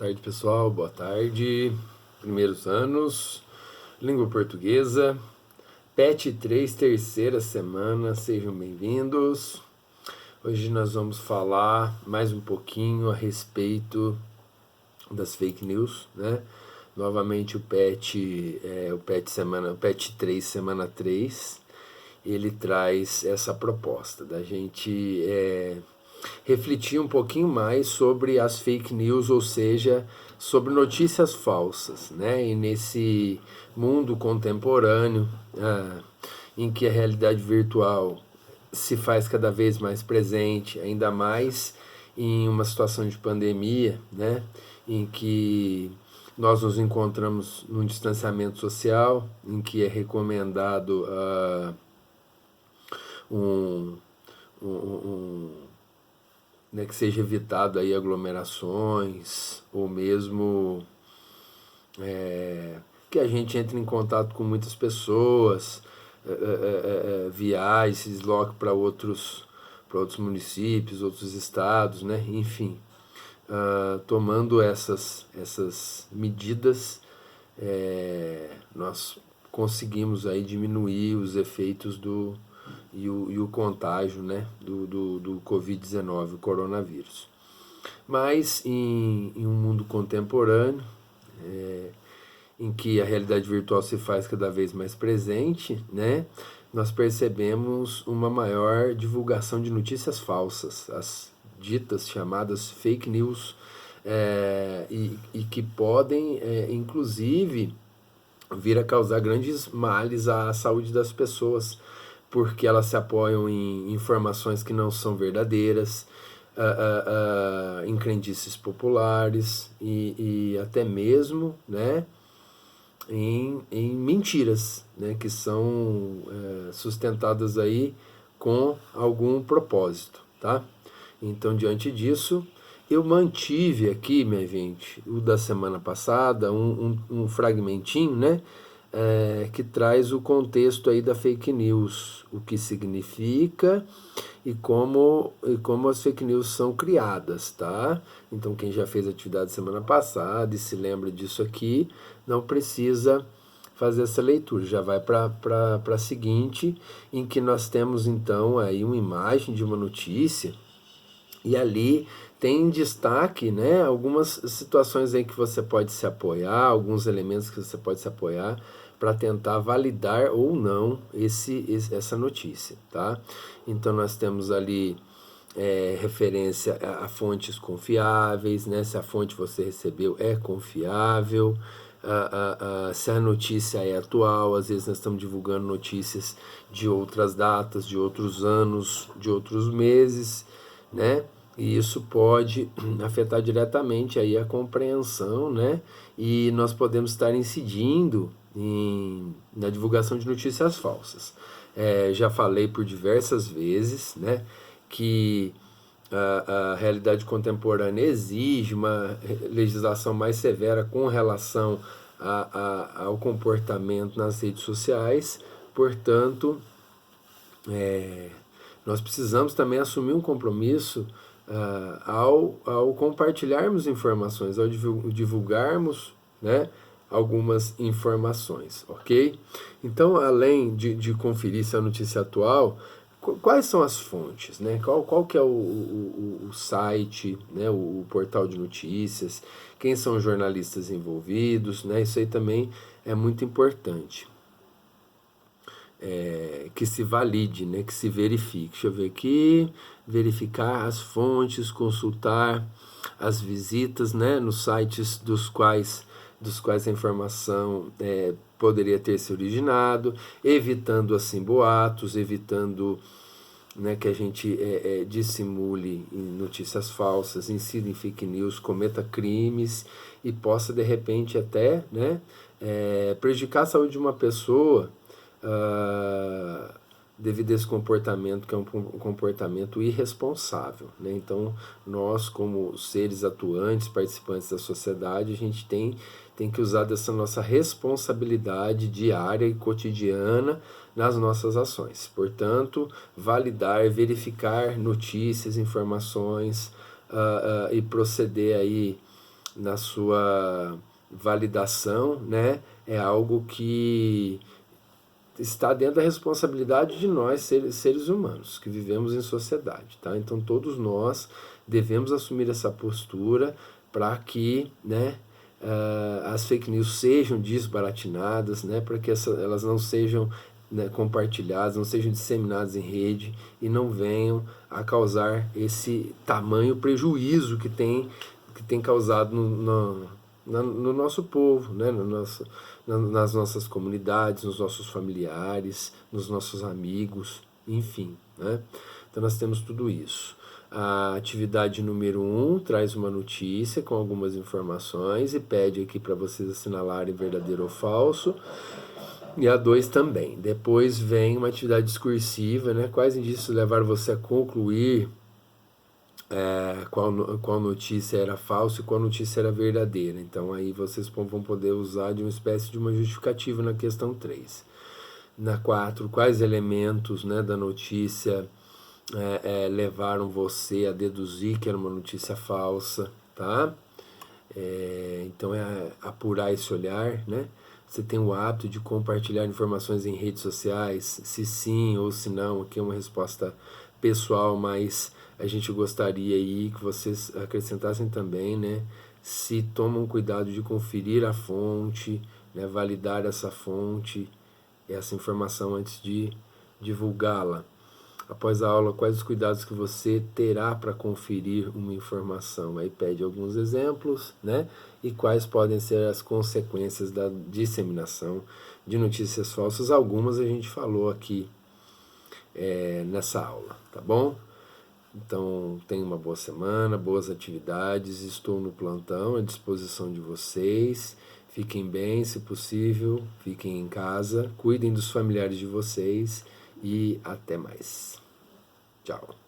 tarde, pessoal. Boa tarde. Primeiros anos, língua portuguesa, PET 3, terceira semana. Sejam bem-vindos. Hoje nós vamos falar mais um pouquinho a respeito das fake news, né? Novamente o PET 3, semana 3, ele traz essa proposta da gente refletir um pouquinho mais sobre as fake news, ou seja, sobre notícias falsas, né? E nesse mundo contemporâneo, em que a realidade virtual se faz cada vez mais presente, ainda mais em uma situação de pandemia, né? Em que nós nos encontramos num distanciamento social, em que é recomendado um, um, um né, que seja evitado aí aglomerações, ou mesmo que a gente entre em contato com muitas pessoas, viaje, se desloque para outros municípios, outros estados, né? Enfim, tomando essas medidas, nós conseguimos aí diminuir os efeitos e o contágio, né, do Covid-19, o coronavírus. Mas em um mundo contemporâneo, em que a realidade virtual se faz cada vez mais presente, né, nós percebemos uma maior divulgação de notícias falsas, as ditas chamadas fake news, e que podem, inclusive, vir a causar grandes males à saúde das pessoas, porque elas se apoiam em informações que não são verdadeiras, em crendices populares e até mesmo, né, em mentiras, né, que são sustentadas aí com algum propósito, tá? Então, diante disso, eu mantive aqui, minha gente, o da semana passada, um fragmentinho, né, que traz o contexto aí da fake news, o que significa e como as fake news são criadas, tá? Então, quem já fez atividade semana passada e se lembra disso aqui, não precisa fazer essa leitura, já vai para a seguinte, em que nós temos então aí uma imagem de uma notícia, e ali tem em destaque, né, algumas situações aí que você pode se apoiar, alguns elementos que você pode se apoiar para tentar validar ou não essa notícia, tá? Então nós temos ali referência a fontes confiáveis, né? Se a fonte você recebeu é confiável, se a notícia é atual. Às vezes nós estamos divulgando notícias de outras datas, de outros anos, de outros meses, né? E isso pode afetar diretamente aí a compreensão, né? E nós podemos estar incidindo na divulgação de notícias falsas. Já falei por diversas vezes, né, que a realidade contemporânea exige uma legislação mais severa com relação ao comportamento nas redes sociais. Portanto, nós precisamos também assumir um compromisso ao compartilharmos informações, ao divulgarmos, né, algumas informações, ok? Então, além de conferir se a notícia atual, quais são as fontes, né? Qual que é o site, né, o portal de notícias, quem são os jornalistas envolvidos, né? Isso aí também é muito importante. Que se valide, né, que se verifique. Deixa eu ver aqui, verificar as fontes, consultar as visitas, né, nos sites dos quais a informação poderia ter se originado, evitando assim boatos, evitando, né, que a gente dissimule em notícias falsas, incida em fake news, cometa crimes e possa de repente até, né, prejudicar a saúde de uma pessoa devido a esse comportamento, que é um comportamento irresponsável, né? Então, nós, como seres atuantes, participantes da sociedade, a gente tem que usar dessa nossa responsabilidade diária e cotidiana nas nossas ações. Portanto, validar, verificar notícias, informações, e proceder aí na sua validação, né, é algo que está dentro da responsabilidade de nós, seres humanos, que vivemos em sociedade, tá? Então todos nós devemos assumir essa postura para que, né, as fake news sejam desbaratinadas, né, para que elas não sejam, né, compartilhadas, não sejam disseminadas em rede e não venham a causar esse tamanho prejuízo que tem causado no nosso povo, né, nas nossas comunidades, nos nossos familiares, nos nossos amigos, enfim, né? Então nós temos tudo isso. A atividade número 1 traz uma notícia com algumas informações e pede aqui para vocês assinalarem verdadeiro ou falso. E a 2 também. Depois vem uma atividade discursiva, né? Quais indícios levaram você a concluir qual notícia era falsa e qual notícia era verdadeira. Então aí vocês vão poder usar de uma espécie de uma justificativa na questão 3. Na 4, quais elementos, né, da notícia levaram você a deduzir que era uma notícia falsa, tá? Então é apurar esse olhar, né? Você tem o hábito de compartilhar informações em redes sociais? Se sim ou se não, aqui é uma resposta pessoal, mas a gente gostaria aí que vocês acrescentassem também, né? Se tomam cuidado de conferir a fonte, né? Validar essa fonte, essa informação antes de divulgá-la. Após a aula, quais os cuidados que você terá para conferir uma informação? Aí pede alguns exemplos, né? E quais podem ser as consequências da disseminação de notícias falsas. Algumas a gente falou aqui nessa aula, tá bom? Então, tenha uma boa semana, boas atividades. Estou no plantão à disposição de vocês. Fiquem bem, se possível, fiquem em casa, cuidem dos familiares de vocês e até mais. Tchau.